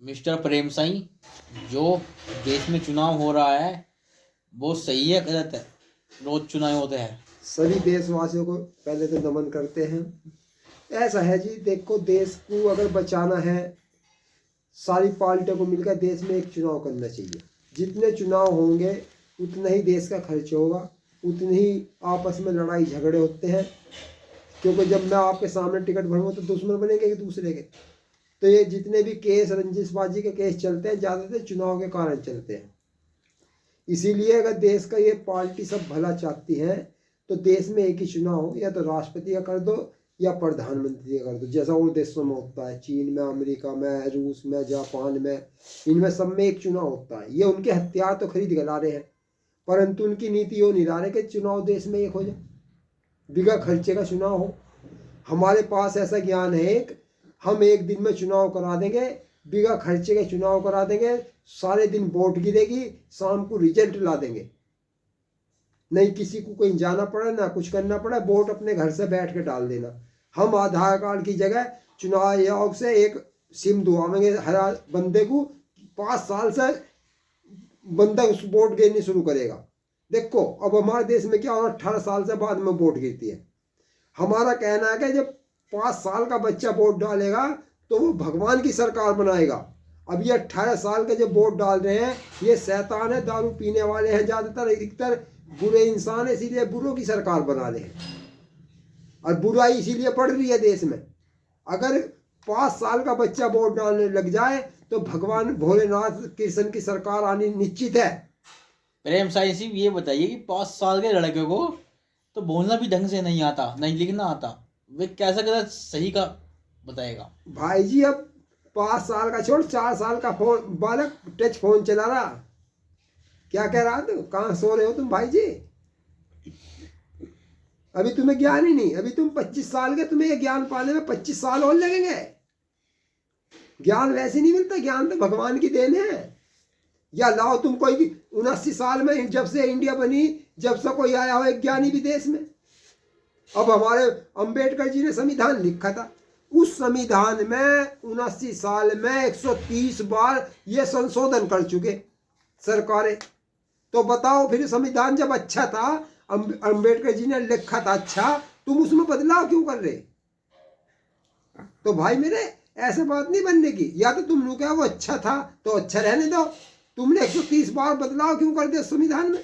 Mister प्रेम साई, जो देश में चुनाव हो रहा है वो सही है गलत है? रोज चुनाव होते हैं। सभी देशवासियों को पहले तो नमन करते हैं। ऐसा है जी, देखो देश को अगर बचाना है, सारी पार्टियों को मिलकर देश में एक चुनाव करना चाहिए। जितने चुनाव होंगे उतना ही देश का खर्च होगा, उतनी ही आपस में लड़ाई झगड़े होते हैं। क्योंकि जब मैं आपके सामने टिकट भरूंगा तो दुश्मन बनेंगे एक दूसरे के। तो ये जितने भी केस, रंजिशबाजी के केस चलते हैं, ज़्यादातर चुनाव के कारण चलते हैं। इसीलिए अगर देश का ये पार्टी सब भला चाहती है तो देश में एक ही चुनाव हो, या तो राष्ट्रपति का कर दो या प्रधानमंत्री का कर दो, जैसा उन देशों में होता है, चीन में, अमेरिका में, रूस में, जापान में, इनमें सब में एक चुनाव होता है। ये उनके हथियार तो खरीद के ला रहे हैं, परंतु उनकी नीति ये नहीं ला रहे कि चुनाव देश में एक हो जाए, बिना खर्चे का चुनाव हो। हमारे पास ऐसा ज्ञान है एक, हम एक दिन में चुनाव करा देंगे, बिना खर्चे के चुनाव करा देंगे, सारे दिन वोट गिरेगी, शाम को रिजल्ट ला देंगे। नहीं किसी को कहीं जाना पड़े, ना कुछ करना पड़े, वोट अपने घर से बैठ के डाल देना। हम आधार कार्ड की जगह चुनाव आयोग से एक सिम दुआवेंगे हर बंदे को, 5 साल से बंदा उस वोट गिरनी शुरू करेगा। देखो अब हमारे देश में क्या हो रहा है, 18 साल से बाद में वोट गिरती है। हमारा कहना है कि जब 5 साल का बच्चा वोट डालेगा तो वो भगवान की सरकार बनाएगा। अब ये 18 साल के जो वोट डाल रहे हैं ये शैतान है, दारू पीने वाले हैं, ज़्यादातर अधिकतर बुरे इंसान है, इसीलिए बुरों की सरकार बना रहे हैं और बुराई इसीलिए बढ़ रही है देश में। अगर 5 साल का बच्चा वोट डालने लग जाए तो भगवान भोलेनाथ कृष्ण की सरकार आनी निश्चित है। प्रेम साई सिंह, ये बताइए कि 5 साल के लड़के को तो बोलना भी ढंग से नहीं आता, नहीं लिखना आता, वे कैसा गलत सही का बताएगा? भाई जी अब 5 साल का छोड़, 4 साल का फोन बालक टच फोन चला रहा, क्या कह रहा तुम, कहाँ सो रहे हो तुम भाई जी? अभी तुम्हें ज्ञान ही नहीं, अभी तुम 25 साल के, तुम्हें ये ज्ञान पाने में 25 साल और लगेंगे। ज्ञान वैसे नहीं मिलता, ज्ञान तो भगवान की देन है। या लाओ तुम कोई 79 साल में जब से इंडिया बनी, जब से कोई आया हो एक ज्ञानी विदेश में। अब हमारे अंबेडकर जी ने संविधान लिखा था, उस संविधान में 79 साल में 130 बार ये संशोधन कर चुके सरकारें। तो बताओ फिर संविधान जब अच्छा था, अंबेडकर जी ने लिखा था अच्छा, तुम उसमें बदलाव क्यों कर रहे? तो भाई मेरे ऐसे बात नहीं बनने की। या तो तुम लोग क्या वो अच्छा था तो अच्छा रहने दो, तुमने 130 बार बदलाव क्यों कर दिया संविधान में?